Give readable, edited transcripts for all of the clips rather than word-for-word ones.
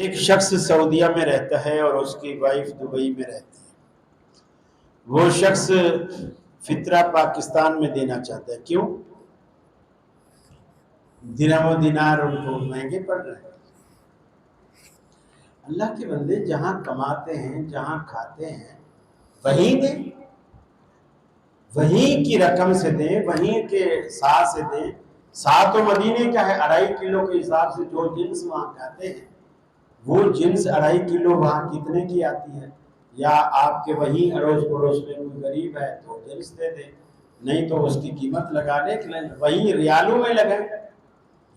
एक शख्स सऊदीया में रहता है और उसकी वाइफ दुबई में रहती है। वो शख्स फितरा पाकिस्तान में देना चाहता है। क्यों? दिरहम दिनार उनको महंगे पड़ रहे हैं। अल्लाह के बंदे, जहां कमाते हैं, जहां खाते हैं, वहीं दें, वहीं की रकम से दें, वहीं के सा से दें। सा तो मदीने का है, 2.5 किलो के हिसाब से जो जिन्स वहां खाते हैं वो जिन्स 2.5 किलो वहां कितने की आती है? या आपके वहीं अड़ोस पड़ोस में कोई गरीब है तो जिन्स दे दे, नहीं तो उसकी कीमत लगाने के लिए वहीं रियालों में लगाए।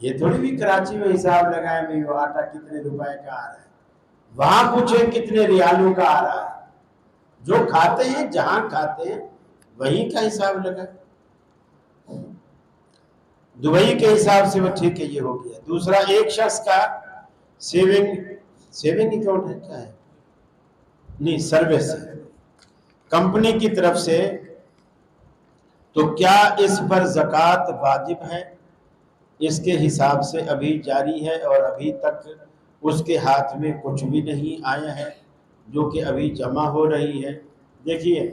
ये थोड़ी भी कराची में हिसाब लगाए भाई वो आटा कितने रुपए का आ रहा है, वहां पूछे कितने रियालों का आ रहा है। जो खाते हैं, जहां खाते हैं, वहीं का हिसाब लगाए। दुबई के हिसाब से वो ठीक है, ये हो गया। दूसरा, एक शख्स का सेविंग अकाउंट है, क्या है, नहीं सर्विस है कंपनी की तरफ से, तो क्या इस पर ज़कात वाजिब है? इसके हिसाब से अभी जारी है और अभी तक उसके हाथ में कुछ भी नहीं आया है, जो कि अभी जमा हो रही है। देखिए,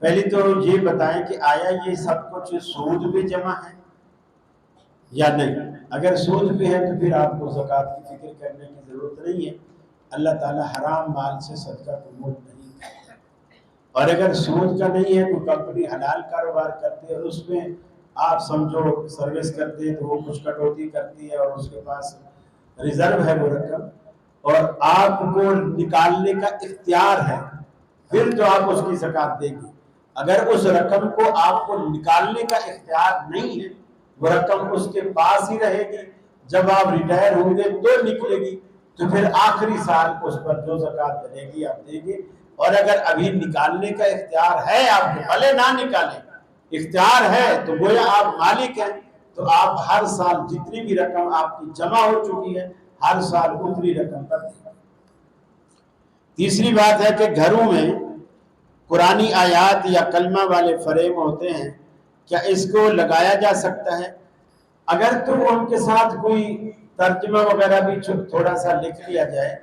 पहले तो ये बताएं कि आया ये सब कुछ सूद में जमा है या नहीं। अगर सूद पे है तो फिर आपको ज़कात की फिक्र करने की ज़रूरत नहीं है। अल्लाह ताला हराम माल से सदका कबूल नहीं करता। और अगर सूद का नहीं है, कोई कंपनी हलाल कारोबार करती है और उसमें आप समझो सर्विस करते हैं, तो वो कुछ कटौती करती है और उसके पास रिजर्व है वो रकम, और आपको निकालने का इख्तियार है, फिर तो आप उसकी ज़कात देंगे। अगर उस रकम को आपको निकालने का इख्तियार नहीं है, वो रकम उसके पास ही रहेगी, जब आप रिटायर होंगे तो निकलेगी, तो फिर आखिरी साल उस पर जो ज़कात बनेगी आप देंगे। और अगर अभी निकालने का इख्तियार है आपको, भले ना निकालें, इख्तियार है, तो गोया आप मालिक हैं, तो आप हर साल जितनी भी रकम आपकी जमा हो चुकी है, हर साल उतनी रकम पर देंगे। तीसरी बात है कि घरों में कुरानी आयात या कलमा वाले फ्रेम होते हैं, क्या इसको लगाया जा सकता है? अगर तो उनके साथ कोई तर्जमा वगैरह भी थोड़ा सा लिख लिया जाए,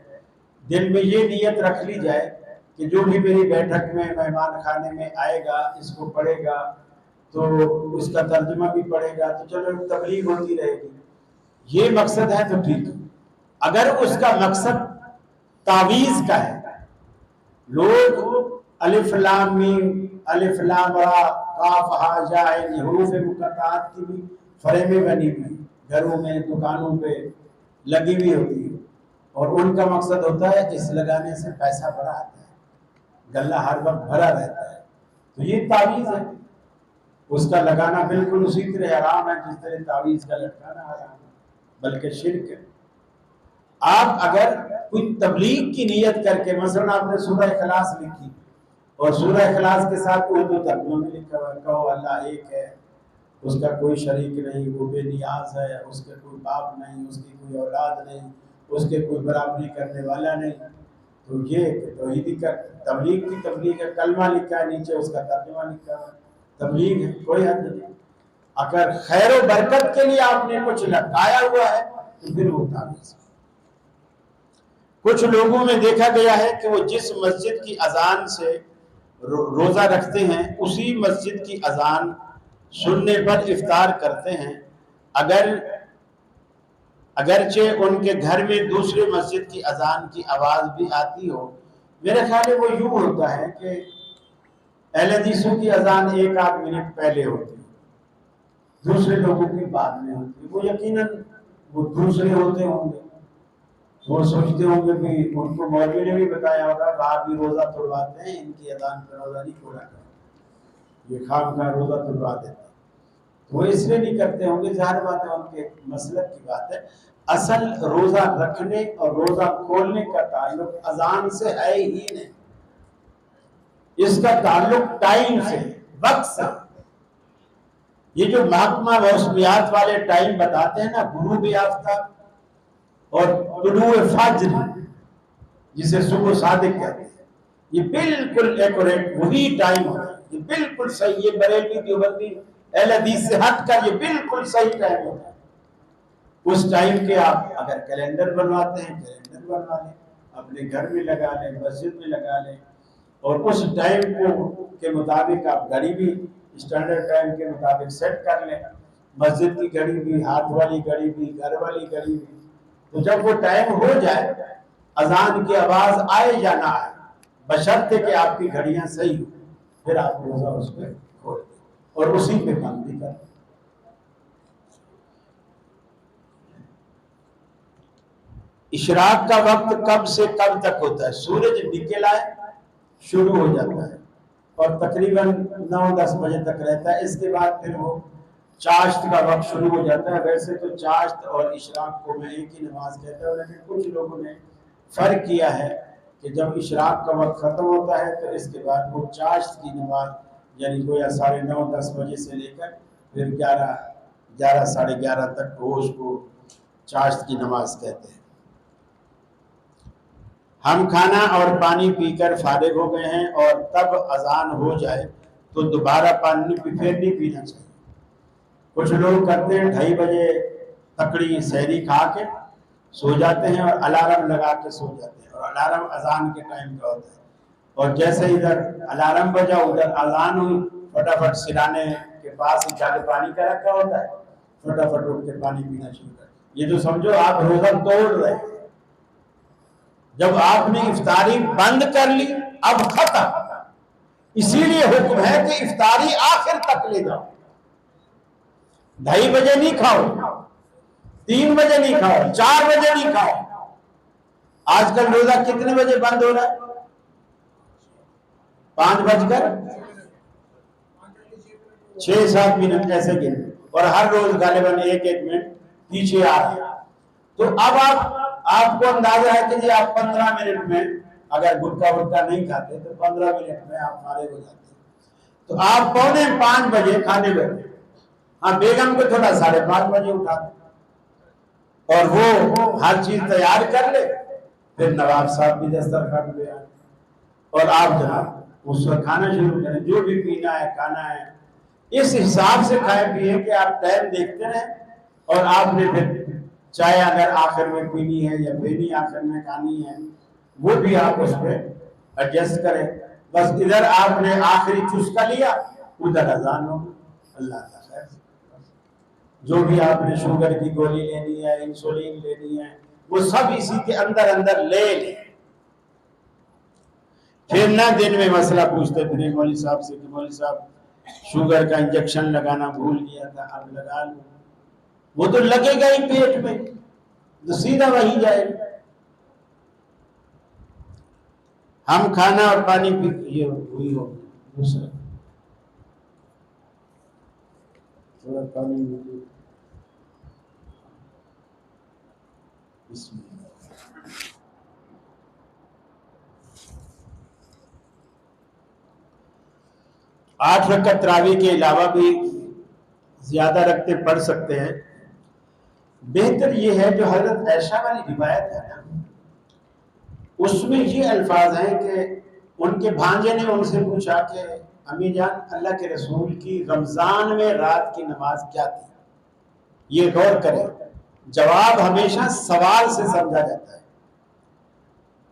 दिल में ये नियत रख ली जाए कि जो भी मेरी बैठक में मेहमान खाने में आएगा इसको पढ़ेगा, तो उसका तर्जुमा भी पढ़ेगा, तो चलो तबलीग होती रहेगी। ये मकसद है तो ठीक है। अगर उसका मकसद तावीज़ का है, लोग अलिफ लाम मीम, अलिफ लाम रा, काफ हा या आइन, हरूफ मुक़त्ताअत की भी फ्रेमें बनी हुई घरों में, दुकानों पे लगी हुई होती है, और उनका मकसद होता है इस लगाने से पैसा बड़ा आता है, गल्ला हर वक्त भरा रहता है, तो ये तावीज़ है। उसका लगाना बिल्कुल उसी तरह हराम है जिस तरह तावीज़ का लटकाना हराम है, बल्कि शिर्क है। आप अगर कोई तबलीग की नियत करके, मसलन आपने सूरह इखलास लिखी और सूरह इखलास के साथ उर्दू तर्जुमा में लिखा हुआ, कहो अल्लाह एक है, उसका कोई शरीक नहीं, वो बेनियाज है, उसके कोई बाप नहीं, उसकी कोई औलाद नहीं, उसके कोई बराबरी करने वाला नहीं, तो ये तौहीदी का तबलीग की तबलीग है। कलमा लिखा है, नीचे उसका तर्जुमा लिखा है, तबलीग है, कोई हद नहीं। अगर खैर व बरकत के लिए आपने कुछ लटकाया हुआ है तो फिर वो तावीज़। कुछ लोगों में देखा गया है कि वो जिस मस्जिद की अजान से रोज़ा रखते हैं उसी मस्जिद की अजान सुनने पर इफ्तार करते हैं, अगरचे उनके घर में दूसरे मस्जिद की अजान की आवाज़ भी आती हो। मेरे ख्याल में वो यूँ होता है कि अहले हदीसों की अजान 1-8 मिनट पहले होती है, दूसरे लोगों की बाद में होती है। वो यकीनन वो दूसरे होते होंगे, वो सोचते होंगे कि उनको मौलवी ने भी बताया होगा बाहर भी रोज़ा तोड़वाते हैं, इनकी अजान पर रोज़ा नहीं तोड़ा करते, ये खामखा रोज़ा तोड़वा देते हैं, वो इसलिए नहीं करते होंगे, ज़ाहिर बात है उनके मसलक की बात है। असल रोज़ा रखने और रोज़ा खोलने का ताल्लुक अजान से है ही नहीं, इसका ताल्लुक टाइम से, वक्त से। ये जो महकमा मौसमियात वाले टाइम बताते हैं ना, गुरूब आफ्ताब और तुलूए फज्र, जिसे सुबह सादिक कहते हैं, ये बिल्कुल एक्यूरेट वही टाइम होता है, ये बिल्कुल सही। ये बरेलवी देवबंदी अहले हदीस से हटकर ये बिल्कुल सही टाइम होता है। उस टाइम के आप अगर कैलेंडर बनवाते हैं कैलेंडर बनवा लें, अपने घर में लगा लें, मस्जिद में लगा लें, और उस टाइम को के मुताबिक आप घड़ी भी स्टैंडर्ड टाइम के मुताबिक सेट कर लें, मस्जिद की घड़ी भी, हाथ वाली घड़ी भी, घर वाली घड़ी भी। तो जब वो टाइम हो जाए, अजान की आवाज आए या ना आए, बशर्ते कि आपकी घड़ियां सही हो, फिर आप रोजा उस पर खोल दें और उसी पे काम भी करें। इशराक का वक्त कब से कब तक होता है? सूरज निकल आए शुरू हो जाता है और तकरीबन 9-10 बजे तक रहता है। इसके बाद फिर वो चाश्त का वक्त शुरू हो जाता है। वैसे तो चाश्त और इशराक को मैं एक ही नमाज कहता हूँ, लेकिन कुछ लोगों ने फर्क किया है कि जब इशराक का वक्त खत्म होता है तो इसके बाद वो चाश्त की नमाज, यानी गोया 9:30-10 बजे से लेकर फिर 11 साढ़े 11 तक रोज को चाश्त की नमाज कहते हैं। हम खाना और पानी पीकर फारिग हो गए हैं और तब अजान हो जाए तो दोबारा पानी फिर नहीं पीना चाहिए। कुछ लोग करते हैं 2:30 बजे तकड़ी सहरी खा के सो जाते हैं और अलार्म लगा के सो जाते हैं, और अलार्म अजान के टाइम का होता है, और जैसे इधर अलार्म बजा उधर अजान हुई, फटाफट सिराने के पास ही चालू पानी का रखा होता है, फटाफट उठ के पानी पीना शुरू कर। ये तो समझो आप रोजा तोड़ रहे हैं। जब आपने इफ्तारी बंद कर ली अब खत्म, इसीलिए हुक्म है कि इफ्तारी आखिर तक ले जाओ। 2:30 बजे नहीं खाओ, 3 बजे नहीं खाओ, 4 बजे नहीं खाओ। आजकल रोजा कितने बजे बंद हो रहा है? 5:06-7 ऐसे गिन, और हर रोज गालिबन 1-1 मिनट पीछे आ रहे हैं। तो अब आपको अंदाजा है कि जी आप 15 मिनट में अगर गुटखा वुटखा नहीं खाते तो 15 मिनट में आप फारिग हो जाते, तो आप 4:45 बजे खाने बैठे। हाँ, बेगम को थोड़ा 5:30 बजे उठा दे और वो हर चीज तैयार कर ले, फिर नवाब साहब भी दस्तरखान पे आए और आप जनाब उस वक्त खाना शुरू करें। जो भी पीना है खाना है इस हिसाब से खाए पिए कि आप टाइम देखते रहें, और आपने फिर चाय अगर आखिर में पीनी है या बेनी आखिर में खानी है वो भी आप उस पर एडजस्ट करें। बस इधर आपने आखिरी चुस्का लिया, उधर अजान हो। अल्लाह का खैर। जो भी आपने शुगर की गोली लेनी है, इंसुलिन लेनी है, वो सब इसी के अंदर अंदर ले लें। फिर ना दिन में मसला पूछते फिर मौलवी साहब से कि मौलवी साहब शुगर का इंजेक्शन लगाना भूल गया था, अब लगा लो। वो तो लगेगा ही पेट में, तो सीधा वही जाएगा। हम खाना और पानी पी, ये हुई हो दूसरा थोड़ा पानी इसमें 8 रकअत तरावी के अलावा भी ज्यादा रखते पढ़ सकते हैं। बेहतर यह है जो हजरत ऐशा वाली रिवायत है ना, उसमें ये अल्फाज हैं कि उनके भांजे ने उनसे पूछा कि अम्मी जान, अल्लाह के रसूल की रमजान में रात की नमाज क्या थी? ये गौर करें, जवाब हमेशा सवाल से समझा जाता है।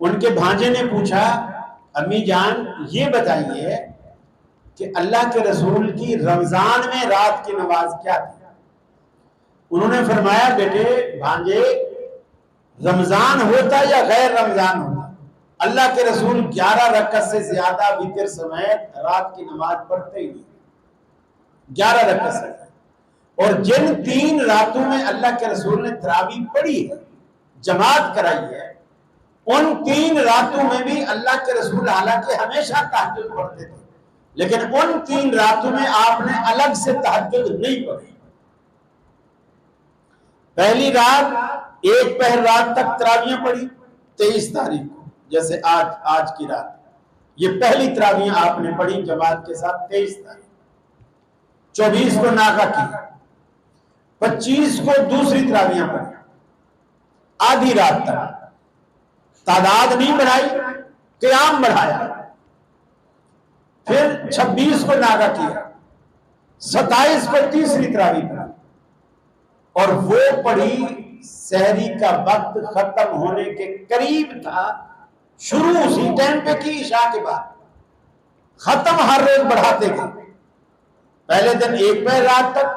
उनके भांजे ने पूछा, अम्मी जान ये बताइए कि अल्लाह के रसूल की रमजान में रात की नमाज क्या थी? उन्होंने फरमाया, बेटे भांजे, रमजान होता या गैर रमजान होता, अल्लाह के रसूल 11 रकअत से ज्यादा वितर समेत रात की नमाज पढ़ते ही नहीं, 11 रकअत से। और जिन 3 रातों में अल्लाह के रसूल ने तरावी पढ़ी है, जमात कराई है, उन 3 रातों में भी अल्लाह के रसूल हालांकि हमेशा तहज्जुद पढ़ते थे, लेकिन उन 3 रातों में आपने अलग से तहज्जुद नहीं पढ़ी। पहली रात 1 पहर रात तक तरावियां पढ़ी 23 तारीख को, जैसे आज की रात, ये पहली तरावियां आपने पढ़ी जमात के साथ 23 तारीख, 24 को नागा की, 25 को दूसरी तरावियां पढ़ी आधी रात तक, तादाद नहीं बढ़ाई, क़याम बढ़ाया। फिर 26 को नागा किया, 27 को तीसरी तरावी पढ़ी, और वो पढ़ी सहरी का वक्त खत्म होने के करीब था, शुरू उसी टाइम पे की ईशा के बाद, खत्म हर रोज बढ़ाते गए। पहले दिन एक पहर रात तक,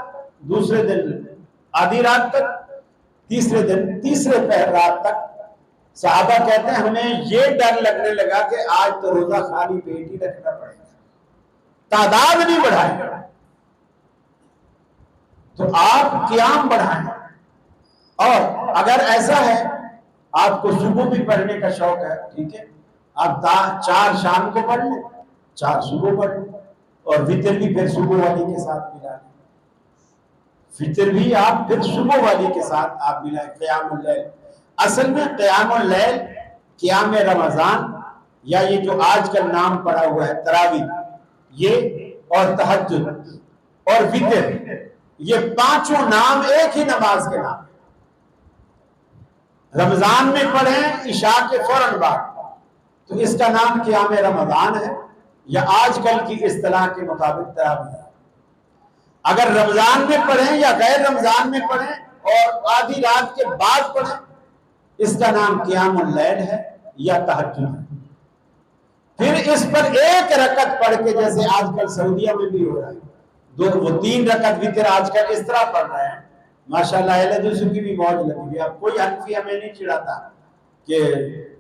दूसरे दिन आधी रात तक, तीसरे दिन तीसरे पहर रात तक। साहबा कहते हैं हमें ये डर लगने लगा कि आज तो रोजा खाली पेट ही रखना पड़ेगा, तादाद नहीं बढ़ाएगा। तो आप क़याम बढ़ाएं। और अगर ऐसा है आपको सुबह भी पढ़ने का शौक है, ठीक है, आप 4 शाम को पढ़ लें, 4 सुबह पढ़ लें, और वितर भी फिर सुबह वाली के साथ मिला लें। फितर भी आप फिर सुबह वाली के साथ आप मिलाएं। क़यामुल लैल, असल में क़यामुल लैल क़याम रमज़ान, या ये जो आजकल नाम पड़ा हुआ है तरावी, ये और तहज्जुद और वितर, ये पांचों नाम एक ही नमाज के नाम। रमजान में पढ़ें इशा के फौरन बाद, तो इसका नाम क़याम रमज़ान है, या आजकल की इस्तिलाह के मुताबिक तरावी है। अगर रमजान में पढ़ें या गैर रमजान में पढ़ें और आधी रात के बाद पढ़ें, इसका नाम क़यामुल लैल है या तहज्जुद है। फिर इस पर एक रकत पढ़ के, जैसे आजकल सऊदीया में भी हो रहा है, वो 3 रकत वितर आजकल इस तरह पढ़ रहे हैं, माशाल्लाह अहले दूसरी की भी मौज लगी हुई है। अब कोई हनफी हमें नहीं चिढ़ाता कि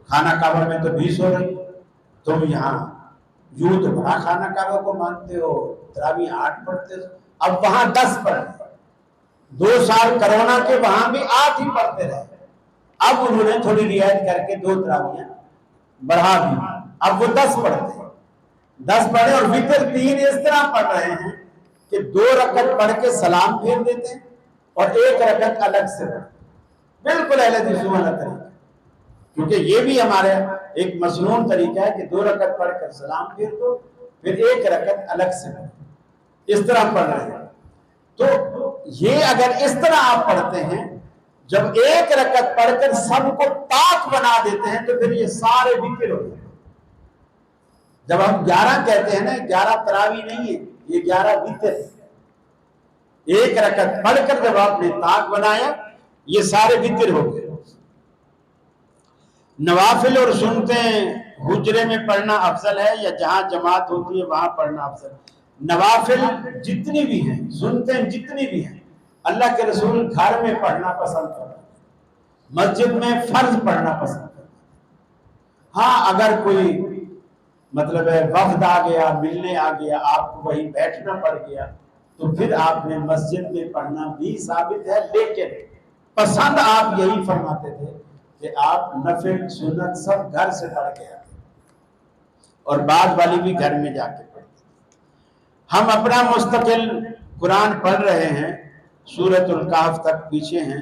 खाना काबा में तो 20 हो रही, तुम यहाँ यूं तो बड़ा खाना काबा को मानते हो, तरावी 8 पढ़ते हो, अब वहां 10 पढ़ते। 2 साल कोरोना के वहां भी 8 ही पढ़ते रहे, अब उन्होंने थोड़ी रियायत करके 2 तरावियां बढ़ा दी, अब वो 10 पढ़ते हैं। 10 पढ़े और वितर 3 इस तरह पढ़ रहे हैं कि 2 रकत पढ़ के सलाम फेर देते हैं और 1 रकत अलग से पढ़ते, बिल्कुल अहले हदीस वाला तरीका, क्योंकि ये भी हमारे एक मसनून तरीका है कि 2 रकत पढ़कर सलाम फेर दो, फिर 1 रकत अलग से पढ़ो, इस तरह पढ़ रहे हैं। तो ये अगर इस तरह आप पढ़ते हैं, जब 1 रकत पढ़कर सबको ताक बना देते हैं, तो फिर ये सारे वितर होते हैं। जब हम 11 कहते हैं ना, 11 तरावी नहीं है, ये 11 वितर है। 1 रकत पढ़कर जब आपने ताक बनाया, ये सारे वितर हो गए। नवाफिल और सुन्नतें हुजरे में पढ़ना अफजल है या जहां जमात होती है वहां पढ़ना अफजल? नवाफिल जितनी भी हैं, सुन्नतें जितनी भी हैं, अल्लाह के रसूल घर में पढ़ना पसंद करते हैं, मस्जिद में फर्ज पढ़ना पसंद करते हैं। हाँ, अगर कोई मतलब है वफ्द आ गया, मिलने आ गया, आपको वहीं बैठना पड़ गया, तो फिर आपने मस्जिद में पढ़ना भी साबित है, लेकिन पसंद आप यही फरमाते थे कि आप नफिल सुन्नत सब घर से पढ़ के आते और बाद वाली भी घर में जाके पढ़ते। हम अपना मुस्तकिल कुरान पढ़ रहे हैं, सूरतुल कहफ तक पीछे हैं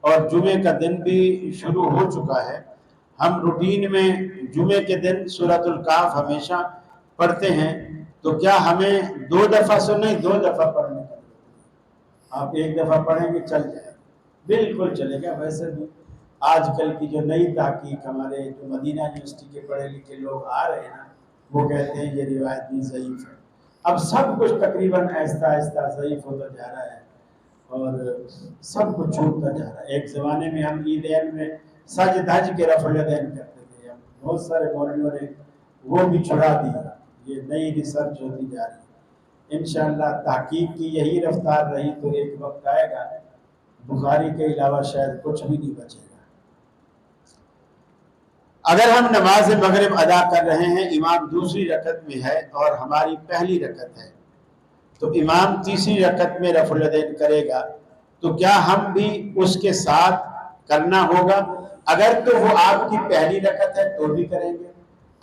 और जुमे का दिन भी शुरू हो चुका है। हम रूटीन में जुमे के दिन सूरतुल कहफ हमेशा पढ़ते हैं, तो क्या हमें 2 दफ़ा सुने, 2 दफ़ा पढ़ने का? आप 1 दफ़ा पढ़ेंगे चल जाए, बिल्कुल चलेगा। वैसे भी आजकल की जो नई तहकीक, हमारे जो मदीना यूनिवर्सिटी के पढ़े लिखे लोग आ रहे हैं ना, वो कहते हैं ये रिवायत भी ज़ईफ़ है। अब सब कुछ तकरीबन आहिस्ता आहिस्ता ज़ईफ़ होता जा रहा है और सब कुछ छूटता जा रहा है। एक ज़माने में हम ईदैन में सज धज के रफ़ुल यदैन करते थे, अब बहुत सारे मौलवियों ने वो भी छुड़ा दिया। ये नई रिसर्च होती जा रही है। इंशाअल्लाह तहकीक की यही रफ्तार रही तो एक वक्त आएगा बुखारी के अलावा शायद कुछ भी नहीं बचेगा। अगर हम नमाज मगरिब अदा कर रहे हैं, इमाम दूसरी रकत में है और हमारी पहली रकत है, तो इमाम तीसरी रकत में रफ़ुल यदैन करेगा, तो क्या हम भी उसके साथ करना होगा? अगर तो वो आपकी पहली रकत है तो भी करेंगे,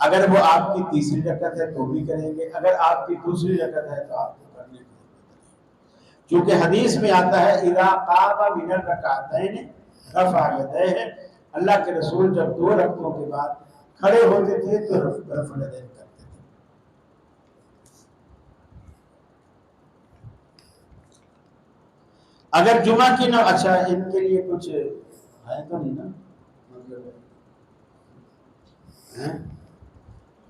अगर वो आपकी तीसरी रकत है तो भी करेंगे, अगर आपकी दूसरी रकत है तो आपको करने की, क्योंकि हदीस में आता है इज़ा क़ामा मिनर रकातैन रफ़अ यदैहि, अल्लाह के रसूल जब 2 रकतों के बाद खड़े होते थे तो रफ़ुल यदैन करते थे। अगर जुमा की ना, अच्छा इनके लिए कुछ है तो नहीं ना, मतलब है?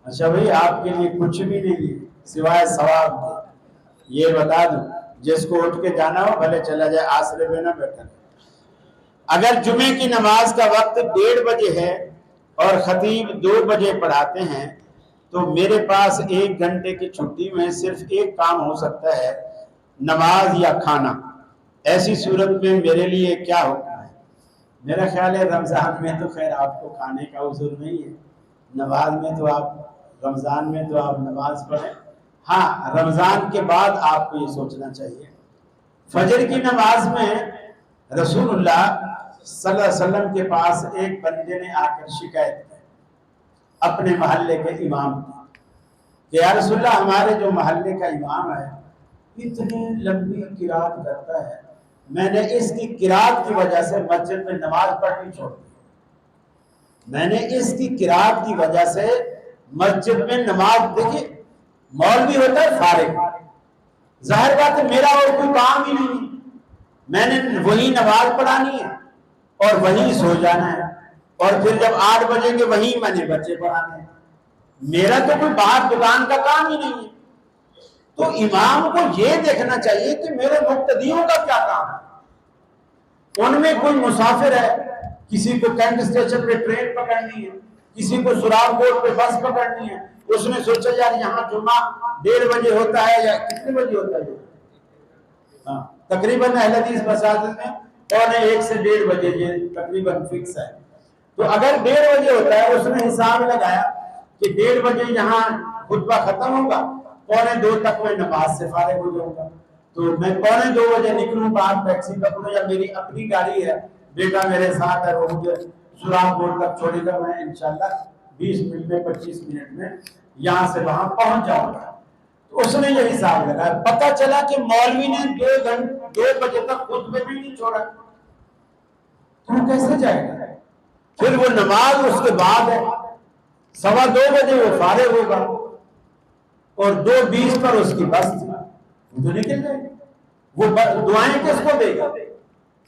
अच्छा भाई, आपके लिए कुछ भी नहीं है सिवाय सवाब के। ये बता दूं, जिसको उठ के जाना हो भले चला जाए, आसरे में ना बैठा। अगर जुमे की नमाज का वक्त 1:30 बजे है और खतीब 2 बजे पढ़ाते हैं तो मेरे पास 1 घंटे की छुट्टी में सिर्फ एक काम हो सकता है, नमाज या खाना। ऐसी सूरत में मेरे लिए क्या हुक्म है? मेरा ख्याल है रमज़ान में तो खैर आपको खाने का उज़ूर नहीं है, नमाज में तो आप रमज़ान में तो आप नमाज पढ़ें। हाँ, रमज़ान के बाद आपको ये सोचना चाहिए। फजर की नमाज में रसूलुल्लाह सल्लल्लाहु अलैहि वसल्लम के पास एक बंदे ने आकर शिकायत की अपने मोहल्ले के इमाम की कि या रसूलल्लाह, हमारे जो मोहल्ले का इमाम है इतनी लंबी किरात करता है, मैंने इसकी किरात की वजह से मस्जिद में नमाज पढ़नी छोड़ दी। मैंने इसकी किरात की वजह से मस्जिद में नमाज, देखिए मौलवी होता है फारिग, जाहिर बात है मेरा और कोई काम ही नहीं, मैंने वही नमाज पढ़ानी है और वही सो जाना है, और फिर जब 8 बजेंगे वही मैंने बच्चे पढ़ाने हैं, मेरा तो कोई बाहर दुकान का काम ही नहीं है। तो इमाम को ये देखना चाहिए कि मेरे मुक्तदियों का क्या काम है। उनमें कोई मुसाफिर है, किसी को कैंट स्टेशन पे ट्रेन पकड़नी है, किसी को सुरागपुर पे बस पकड़नी है, उसने सोचा यार यहाँ जुम्मा 1:30 बजे होता है या कितने बजे होता है, हाँ तकरीबन अहले हदीस मसाजिद में 1:15 से 1:30 बजे ये तकरीबन फिक्स है। तो अगर 1:30 बजे होता है, उसने हिसाब लगाया कि 1:30 बजे यहाँ खुतबा खत्म होगा, 1:45 तक मैं नमाज से फारिग हो जाऊंगा, तो मैं 1:45 बजे निकलूं, बाहर टैक्सी पकड़ूं या मेरी अपनी गाड़ी है, बेटा मेरे साथ है, वो मुझे सुरागपुर तक छोड़ेगा, मैं इंशाल्लाह 20 मिनट में 25 मिनट में यहाँ से वहां पहुंच जाऊंगा। तो उसने ये हिसाब लगाया, पता चला कि मौलवी ने 2 बजे तक खुतबे भी नहीं छोड़ा, तो कैसे जाएगा? फिर वो नमाज उसके बाद है, 2:15 बजे वो फारिग होगा और 2:20 पर उसकी बस थी, वो तो निकल जाएगी। वो दुआएं किसको देगा?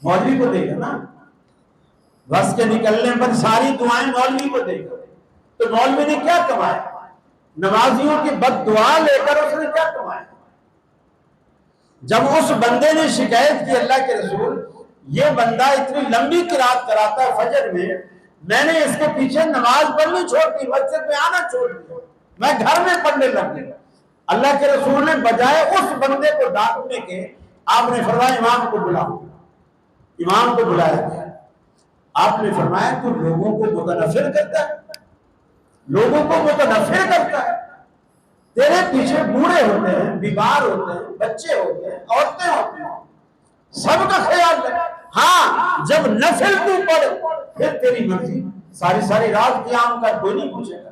मौलवी को देगा ना, बस के निकलने पर सारी दुआएं मौलवी को देगा। तो मौलवी ने क्या कमाया? नमाजियों की बद्दुआ लेकर उसने क्या कमाया? जब उस बंदे ने शिकायत की, अल्लाह के रसूल ये बंदा इतनी लंबी किरात कराता है फजर में, मैंने इसके पीछे नमाज पढ़नी छोड़ दी, मस्जिद में आना छोड़ दिया, मैं घर में पढ़ने लग गया। अल्लाह के रसूल ने बजाय उस बंदे को डांटने के आपने फरमाया इमाम को बुलाओ। इमाम को बुलाया गया, आपने फरमाया तू लोगों को मुतनफिर करता है, लोगों को मुतनफिर करता है, तेरे पीछे बूढ़े होते हैं, बीमार होते हैं, बच्चे होते हैं, औरतें होती हैं, सबका ख्याल रख। हाँ, जब नफिल तू पढ़ फिर तेरी मर्जी, सारी सारी रात क़याम कर, कोई नहीं पूछेगा।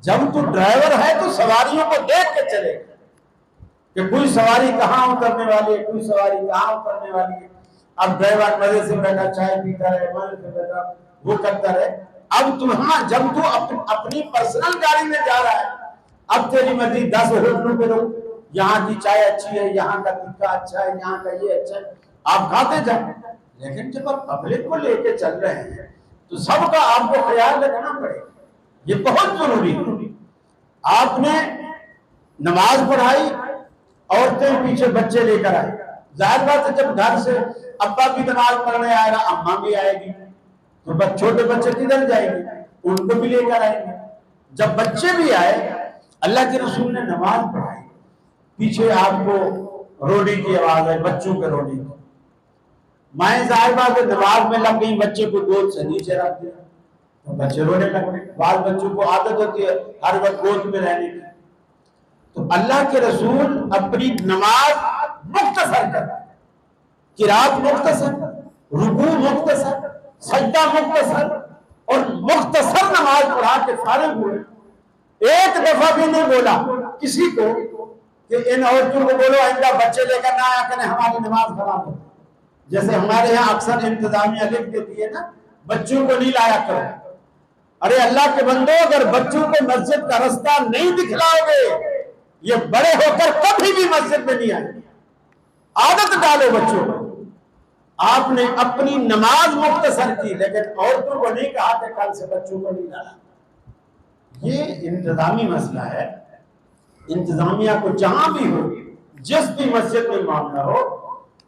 जब तू ड्राइवर है तो सवारियों को देख के चलेगा कि कोई सवारी कहाँ उतरने वाली है, कोई सवारी कहाँ उतरने वाली है। अब ड्राइवर मजे से बैठा चाय पीता रहे, मजे से बैठा वो करता रहे। अब तू, हाँ, जब तू अपनी पर्सनल गाड़ी में जा रहा है, अब तेरी मर्जी 10 होटलों पे रुक, यहाँ की चाय अच्छी है, यहाँ का टिक्का अच्छा है, यहाँ का ये अच्छा है, आप खाते जाए। लेकिन जब आप पब्लिक को लेके चल रहे हैं तो सबका आपको ख्याल रखना पड़ेगा, ये बहुत जरूरी है। आपने नमाज पढ़ाई, औरतें पीछे बच्चे लेकर आए, जाहिर बात है जब घर से अब्बा भी नमाज पढ़ने आएगा, अम्मा भी आएगी, तो छोटे बच्चे किधर जाएंगे? उनको भी लेकर आएंगे। जब बच्चे भी आए, अल्लाह के रसूल ने नमाज पढ़ाई, पीछे आपको रोने की आवाज है, बच्चों के रोने की। माए जाहिर बात है नमाज में लग गई, बच्चे को गोद से नीचे रख दिया, तो बच्चे रोने लगे। बाल बच्चों को आदत होती है हर वक्त गोद में रहने की। तो अल्लाह के रसूल अपनी नमाज मुख्तसर कर, किरात मुख्तसर, रुकू मुख्तसर, सजदा मुख्तसर और मुख्तसर नमाज पढ़ा के फारिग हुए। एक दफा भी नहीं बोला किसी को कि इन औरतों को बोलो आइंदा बच्चे लेकर ना आया करें, हमारी नमाज खराब हो। जैसे हमारे यहाँ अक्सर इंतजामिया लिख देती है ना, बच्चों को नहीं लाया करो। अरे अल्लाह के बंदो, अगर बच्चों को मस्जिद का रास्ता नहीं दिखलाओगे, ये बड़े होकर कभी भी मस्जिद में नहीं आएंगे। आदत डालो बच्चों को। आपने अपनी नमाज मुख्तसर की, लेकिन औरतों को नहीं कहा कि कल से बच्चों को नहीं लाना। ये इंतजामी मसला है। इंतजामिया को जहां भी हो, जिस भी मस्जिद में मामला हो,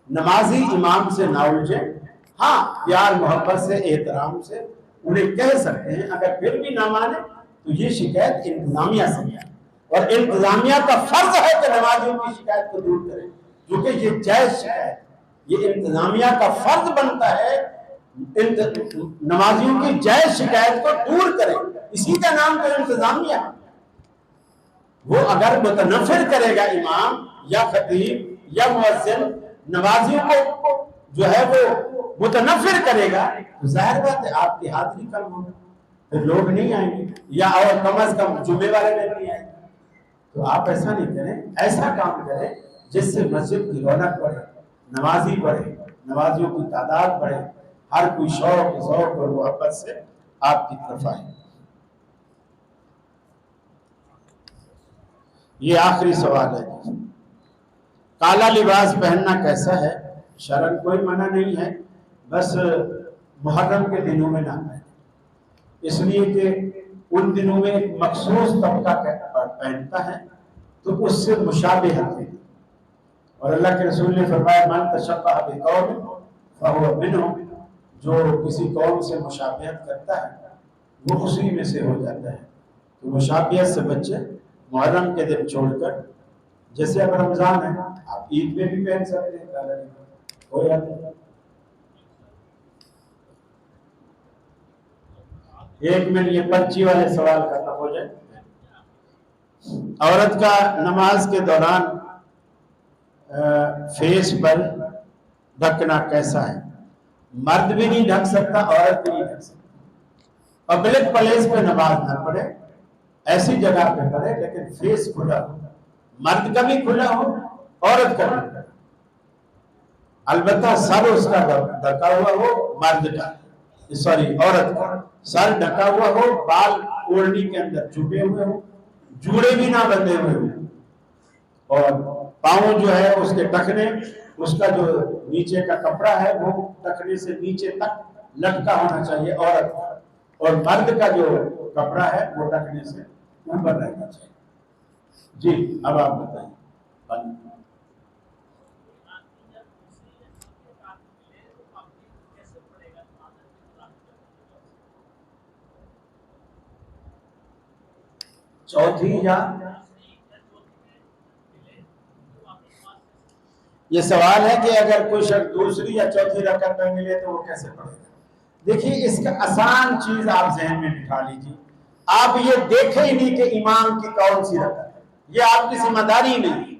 नमाजी इमाम से ना उलझे, हाँ, प्यार मोहब्बत से, एहतराम से उन्हें कह सकते हैं। अगर फिर भी ना माने तो ये शिकायत इंतजामिया से है, और इंतजामिया का फर्ज है कि नमाजियों की शिकायत को दूर करें, क्योंकि ये जायज शिकायत, ये इंतजामिया का फर्ज बनता है नमाजियों की जायज शिकायत को दूर करें। इसी का नाम तो इंतजामिया। वो अगर मुतनफिर करेगा इमाम या खतीब या मुअज्जिन नमाजियों को जो है वो मुतनफिर करेगा, तो जाहिर बात है आपकी हाजिरी कम होगी, फिर लोग नहीं आएंगे, या और कम अज कम जुम्मे वाले नहीं आएंगे। तो आप ऐसा नहीं करें, ऐसा काम करें जिससे मस्जिद की रौनक बढ़े, नमाजी बढ़े, नमाजियों की तादाद बढ़े, हर कोई शौक और मोहब्बत से आपकी तरफ आए। ये आखिरी सवाल है, काला लिबास पहनना कैसा है? शरन कोई मना नहीं है, बस मुहर्रम के दिनों में ना पहने, इसलिए कि उन दिनों में एक मखसूस तबका पहनता है तो उससे मुशाबिहत है, और अल्लाह के रसूल ने फरमाया मन तशब्बह बिकौम फहुव मिनहुम, जो किसी कौम से मुशाबिहत करता है वो उसी में से हो जाता है। तो मुशाबिहत से बच्चे मुहर्रम के दिन छोड़कर, जैसे अब रमजान है आप ईद में भी पहन सकते हैं काला लिबास, हो जाता है। एक मिनट, ये पर्ची वाले सवाल खत्म हो जाए। औरत का नमाज के दौरान फेस पर ढकना कैसा है? मर्द भी नहीं ढक सकता, औरत भी नहीं ढक सकती। पब्लिक प्लेस पे नमाज न पढ़े, ऐसी जगह पे पढ़े लेकिन फेस खुला हो, मर्द का भी खुला हो, औरत का भी, अलबत्ता सर उसका ढका हुआ हो, मर्द का, सॉरी औरत का सर ढका हुआ हो, बाल ओढ़नी के अंदर छुपे हुए हो, जूड़े भी ना बंधे हुए हो, और पाँव जो है उसके टखने, उसका जो नीचे का कपड़ा है वो टखने से नीचे तक लटका होना चाहिए औरत का, और मर्द का जो कपड़ा है वो टखने से ऊपर रहना चाहिए। जी, अब आप बताइए। चौथी या ये सवाल है कि अगर कोई शख्स दूसरी या चौथी रकअत में मिले तो वो कैसे पढ़ेगा? देखिए, इसका आसान चीज आप जहन में बिठा लीजिए, आप ये देखे ही नहीं कि इमाम की कौन सी रकअत है, ये आपकी जिम्मेदारी नहीं,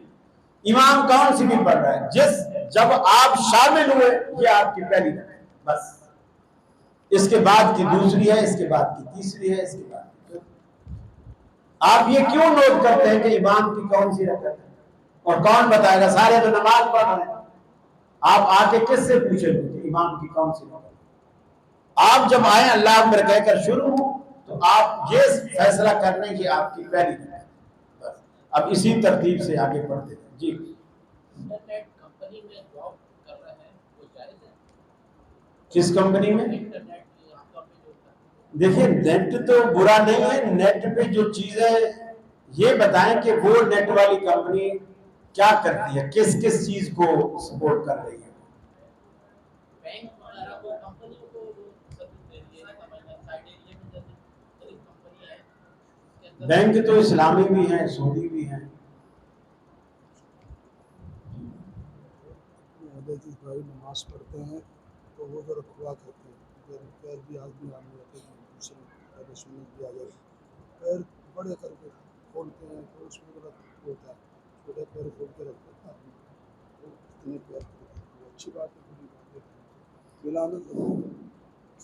इमाम कौन सी भी पढ़ रहा है, जब आप शामिल हुए ये आपकी पहली रकअत है, बस इसके बाद की दूसरी है, इसके बाद की तीसरी है, इसके बाद की। आप ये क्यों नोट करते हैं कि इमाम की कौन सी रकअत है, और कौन बताएगा? सारे तो नमाज पढ़ रहे हैं, आप आके किससे पूछेंगे इमाम की कौन सी रकअत? आप जब आए अल्लाह अकबर कहकर शुरू हो तो आप ये फैसला करने की आपकी पहली है, बस अब इसी तरतीब से आगे बढ़ते हैं। जी, इंटरनेट कंपनी में जॉब कर रहे हैं, वो जायज है? किस कंपनी में? देखिए, नेट तो बुरा नहीं है, नेट पे जो चीजें, ये बताएं कि वो नेट वाली कंपनी क्या करती है, किस किस चीज को सपोर्ट कर रही है। बैंक तो इस्लामी भी है, सूदी भी है। भाई नमाज पढ़ते हैं तो वो जरा खुला करते हैं, पैर भी आदमी आने जाते हैं, दूसरे सुन्नत भी आ जाए, पैर बड़े करके खोलते हैं तो उसमें बड़ा होता है, छोटे पैर खोल के रखते हैं आदमी, तो इतने पैर वो अच्छी बात है, बुरी बात है। मिलाना जरूरी है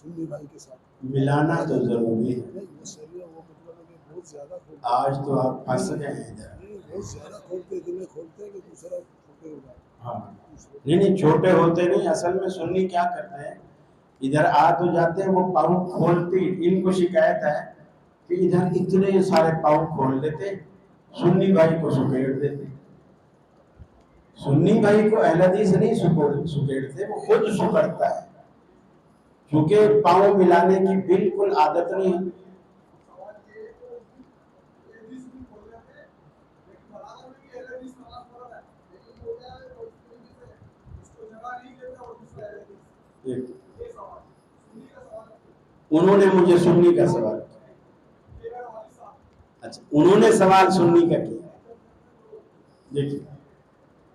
सुन्नी भाई के साथ, मिलाना तो जरूरी है। नहीं वो सही है, वो मतलब है कि बहुत ज़्यादा आज तो आप फंस गए हैं इधर, बहुत ज़्यादा खोलते इतने खोलते हैं कि दूसरा छोटे हो जाए। हाँ, नहीं छोटे होते नहीं, असल में सुन्नी क्या करते हैं, इधर आ तो जाते हैं, वो पाँव खोलते, इनको शिकायत है कि इधर इतने सारे पाँव खोल देते, सुन्नी भाई को सुकेड़ देते। सुन्नी भाई को अहले हदीस नहीं सुकेड़ते, वो खुद सुकड़ता है, क्योंकि पाँव मिलाने की बिल्कुल आदत नहीं है। एक उन्होंने मुझे सुन्नी का सवाल किया। अच्छा, उन्होंने सवाल सुन्नी का किया। देखिए,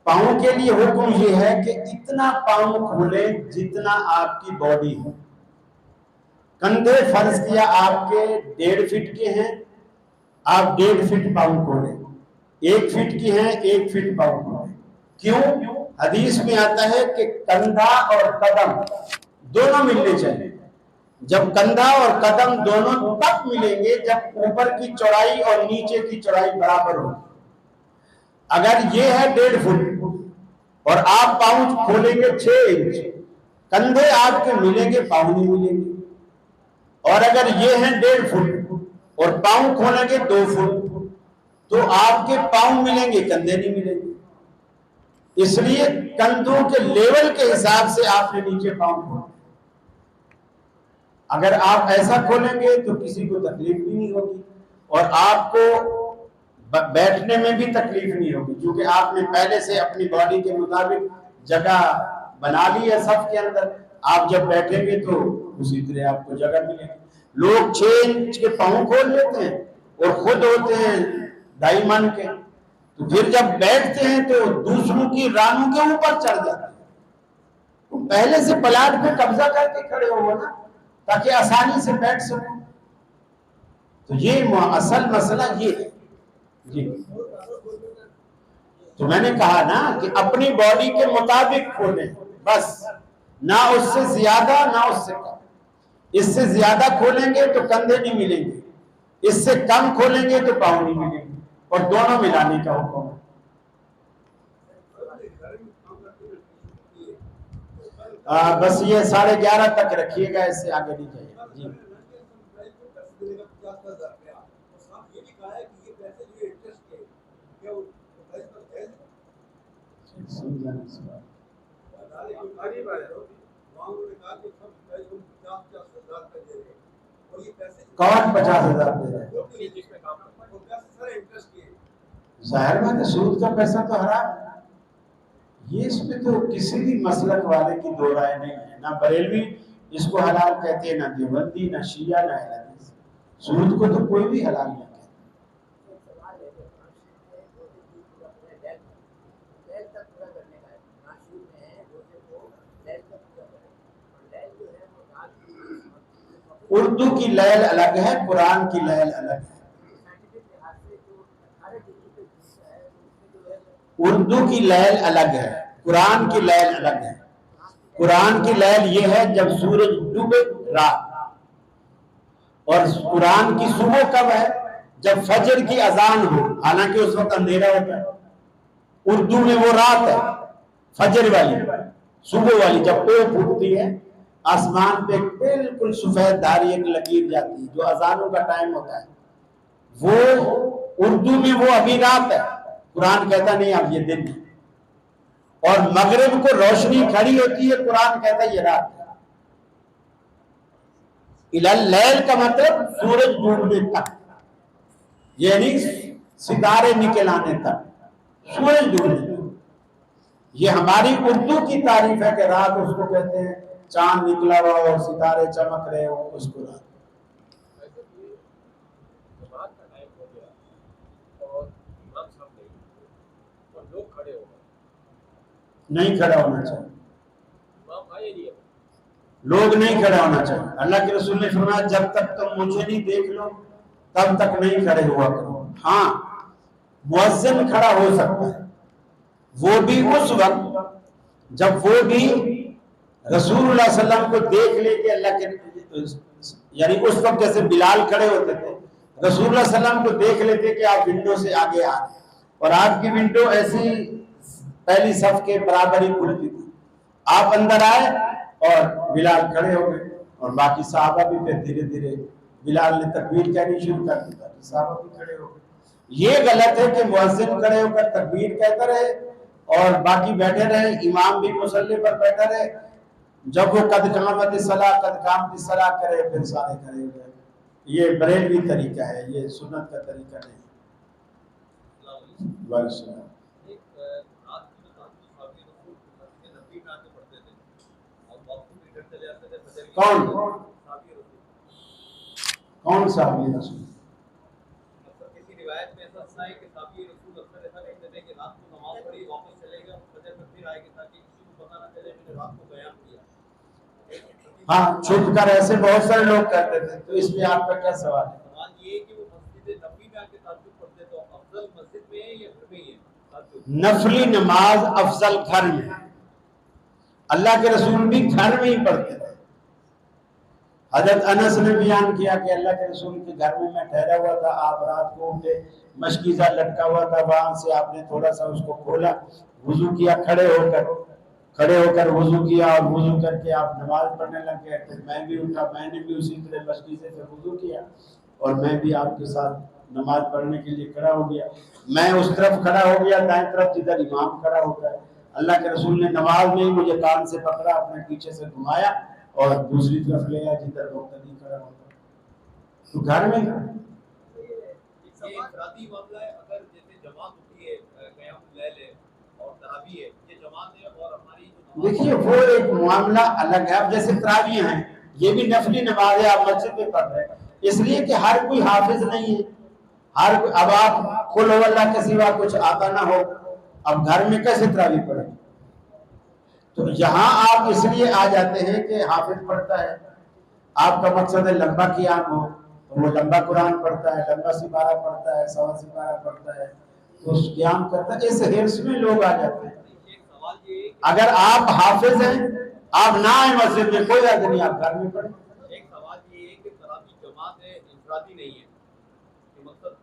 पाँव के लिए हुक्म ये है कि इतना पाँव खोले जितना आपकी बॉडी है। कंधे फर्ज किया आपके 1.5 फीट के हैं, आप 1.5 फीट पाँव खोले। 1 फीट की है, 1 फीट पाँव खोले। क्यों? हदीस में आता है कि कंधा और कदम दोनों मिलने चाहिए। जब कंधा और कदम दोनों तब मिलेंगे जब ऊपर की चौड़ाई और नीचे की चौड़ाई बराबर हो। अगर ये है 1.5 फुट और आप पाँव खोलेंगे 6 इंच, कंधे आपके मिलेंगे, पाँव नहीं मिलेंगे। और अगर ये है 1.5 फुट और पाँव खोलेंगे 2 फुट, तो आपके पाँव मिलेंगे, कंधे नहीं मिलेंगे। इसलिए कंधों के लेवल के हिसाब से आपने नीचे पाँव खोले। अगर आप ऐसा खोलेंगे तो किसी को तकलीफ भी नहीं होगी और आपको बैठने में भी तकलीफ नहीं होगी, क्योंकि आपने पहले से अपनी बॉडी के मुताबिक जगह बना ली है सफ के अंदर। आप जब बैठेंगे तो उसी तरह आपको जगह मिलेगी। लोग 6 इंच के पाँव खोल लेते हैं और खुद होते हैं 2.5 मन के, तो फिर जब बैठते हैं तो दूसरों की रानों के ऊपर चढ़ जाते हैं। तो पहले से पलाट पे कब्जा करके खड़े हो ना, ताकि आसानी से बैठ सको। तो ये असल मसला ये है जी। तो मैंने कहा ना कि अपनी बॉडी के मुताबिक खोलें बस, ना उससे ज्यादा ना उससे कम। इससे ज्यादा खोलेंगे तो कंधे नहीं मिलेंगे, इससे कम खोलेंगे तो पाँव नहीं मिलेंगे, और दोनों मिलाने का हुक्म है। बस ये 11:30 तक रखिएगा, इससे आगे नहीं जाइए जी। कौन 50,000 दे रहे हैं? जाहिर बात है सूद का पैसा तो हराम है। ये इसमें तो किसी भी मसलक वाले की दो राय नहीं है। ना बरेलवी इसको हलाल कहते हैं, ना देवबंदी, ना शिया, ना अहले हदीस। सूद को तो कोई भी हलाल नहीं कहता। उर्दू की लैल अलग है, कुरान की लैल अलग है। उर्दू की लैल अलग है, कुरान की लैल अलग है। कुरान की लैल ये है जब सूरज डूबे रात, और कुरान की सुबह कब है? जब फजर की अजान हो, हालांकि उस वक्त अंधेरा होता है। उर्दू में वो रात है फजर वाली, सुबह वाली, जब पोह फूटती है आसमान पे बिल्कुल सफेद धारी एक लकीर जाती है, जो अजानों का टाइम होता है। वो उर्दू में वो अभी रात है, कुरान कहता नहीं अब ये दिन है। और मगरिब को रोशनी खड़ी होती है, कुरान कहता है ये रात है। इलल लैल का मतलब सूरज डूबने तक, यानी सितारे निकल आने तक, सूरज डूबने तक। ये हमारी उर्दू की तारीफ है कि रात उसको कहते हैं चांद निकला हुआ और सितारे चमक रहे हो, उसको रात। नहीं खड़ा होना चाहिए, लोग नहीं खड़ा होना चाहिए। अल्लाह के रसूल ने फरमाया जब तक तुम मुझे नहीं देख लो तब तक नहीं खड़े हुआ करो। हाँ, मुअज्जिन खड़ा हो सकता है, वो भी उस वक्त जब वो भी रसूलुल्लाह सल्लल्लाहु अलैहि वसल्लम को देख ले कि अल्लाह के, यानी उस वक्त जैसे बिलाल खड़े होते थे, रसूलुल्लाह सल्लल्लाहु अलैहि वसल्लम को देख लेते कि आप विंडो से आगे आ रहे, और आपकी विंडो ऐसी पहली सफ के बराबर ही खुलती थी। आप अंदर आए और बिलाल खड़े हो गए, और बाकी साहबा भी फिर धीरे धीरे बिलाल ने तकबीर कहनी शुरू कर दी, बाकी साहबा भी खड़े हो गए। ये गलत है कि मुअज्जिन खड़े होकर तकबीर कहता रहे और बाकी बैठे रहे, इमाम भी मुसल्ले पर बैठा रहे। जब वो कद कामत सलाह कद कामत सलाह करे फिर सारे खड़े हो गए। ये बरेलवी तरीका है, ये सुन्नत का तरीका नहीं। कौन? कौन साहबी रसूल? किसी रिवायत में ऐसा सुना है कि साहबी रसूल अक्सर ऐसा कहते थे कि रात को नमाज पढ़ी वापस चले गए और फजर में फिर आए ताकि किसी को पता ना चले मैंने रात को बयान किया। हाँ, छुप कर ऐसे बहुत सारे लोग करते थे, तो इसमें आपका क्या सवाल है? सवाल ये है कि वो मस्जिद नबी में आके ताज्जुद पढ़ते तो अफजल मस्जिद में है या घर में ही है ताज्जुद? नफली नमाज अफजल घर में। अल्लाह के रसूल भी घर में ही पढ़ते थे। हजरत अनस ने बयान किया कि अल्लाह के रसूल के घर में मैं ठहरा हुआ था, आप रात को उठे, मशकीज़ा लटका हुआ था, वहां से आपने थोड़ा सा उसको खोला, वुजू किया, खड़े होकर वुजू किया और वुजू करके आप नमाज पढ़ने लग गए। फिर मैं भी उठा, मैंने भी उसी तरह मशकीज़े से वुजू किया और मैं भी आपके साथ नमाज पढ़ने के लिए खड़ा हो गया। मैं उस तरफ खड़ा हो गया, दाएं तरफ जिधर इमाम खड़ा होता है। अल्लाह के रसूल ने नमाज में ही मुझे कान से पकड़ा, अपने पीछे से घुमाया और दूसरी तरफ ले आया जिधर मुक्तदी खड़ा होता है। तो घर में ये इफरादी मामला है। अगर जैसे जमात होती है क़यामुल लैल है और तरावी है, ये जमात है और हमारी जो देखिए वो एक मामला अलग है। अब जैसे तरावी हैं, ये भी नफली नमाज है, आप मस्जिद में पढ़ रहे हैं, इसलिए कि हर कोई हाफिज नहीं है, अब आप कुल अल्लाह के सिवा कुछ आता ना हो, अब घर में कैसे तरावी पढ़े? तो यहाँ आप इसलिए आ जाते हैं कि हाफिज पढ़ता है, आपका मकसद है लंबा क़ियाम हो, तो वो लंबा कुरान पढ़ता है, लंबा सिपारा पढ़ता है, सवा सिपारा पढ़ता है, तो उस क़ियाम करता है। इस हिर्स में लोग आ जाते हैं। अगर आप हाफिज हैं, आप ना आए मस्जिद में, कोई अर्थ नहीं, आप घर में पढ़े। एक सवाल ये है कि तरावी जमात है, इफरादी नहीं है, कि मतलब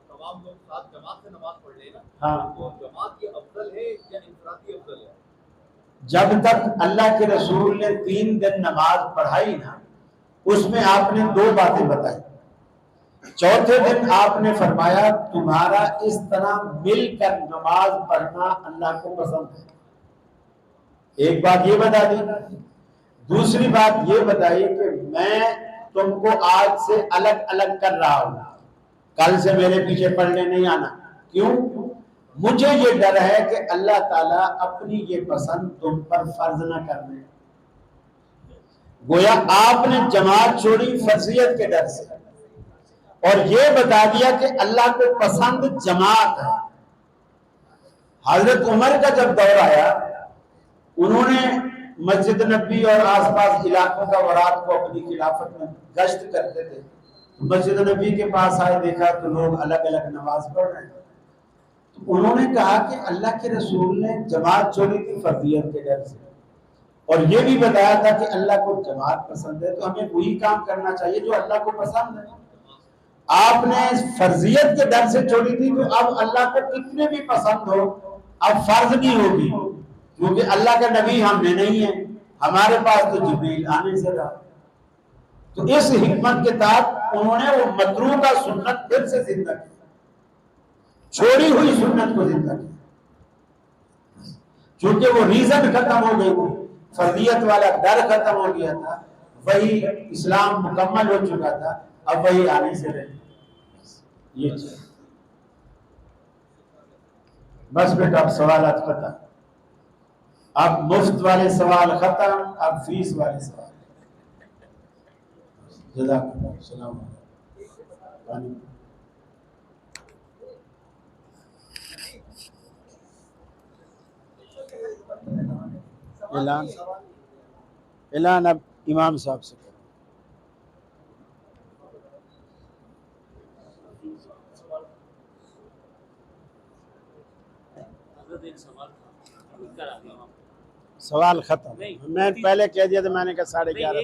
तमाम लोग साथ जमात से नमाज पढ़ लेना। हाँ, तो जमात ये अफजल है या इफरादी अफजल है? जब तक अल्लाह के रसूल ने 3 दिन नमाज पढ़ाई ना, उसमें आपने 2 बातें बताई। चौथे दिन आपने फरमाया तुम्हारा इस तरह मिलकर नमाज पढ़ना अल्लाह को पसंद है। एक बात ये बता दी। दूसरी बात ये बताई कि मैं तुमको आज से अलग अलग कर रहा हूं, कल से मेरे पीछे पढ़ने नहीं आना। क्यों? मुझे ये डर है कि अल्लाह ताला अपनी ये पसंद तुम पर फर्ज ना कर दे। गोया आपने जमात छोड़ी फर्जियत के डर से, और ये बता दिया कि अल्लाह को पसंद जमात है। हजरत उमर का जब दौर आया, उन्होंने मस्जिद नबी और आसपास इलाकों का रात को अपनी खिलाफत में गश्त करते थे। मस्जिद नबी के पास आए, देखा तो लोग अलग अलग नमाज पढ़ रहे हैं। तो उन्होंने कहा कि अल्लाह के रसूल ने जमात छोड़ी थी फर्जियत के डर से, और ये भी बताया था कि अल्लाह को जमात पसंद है, तो हमें वही काम करना चाहिए जो अल्लाह को पसंद है। आपने फर्जियत के डर से छोड़ी थी, तो अब अल्लाह को कितने भी पसंद हो, अब फर्ज नहीं होगी, क्योंकि अल्लाह का नबी हमने नहीं है, हमारे पास तो जिब्रील आने से रहा। तो इस हिकमत के तहत उन्होंने वो मकरूह सुन्नत फिर से जिंदा की, छोड़ी हुई सुन्नत को जिंदा किया, क्योंकि वो रीजन खत्म हो गई थी, फर्जियत वाला डर खत्म हो गया था, वही इस्लाम मुकम्मल हो चुका था, अब वही आने से रहे। ये बस बेटा, अब सवाल खत्म, अब मुफ्त वाले सवाल खत्म, अब फीस वाले सवाल। जज़ाकल्लाह, सलाम अलैकुम। ऐलान अब इमाम साहब से करें। सवाल खत्म। मैं पहले कह दिया था, मैंने कहा 11:30।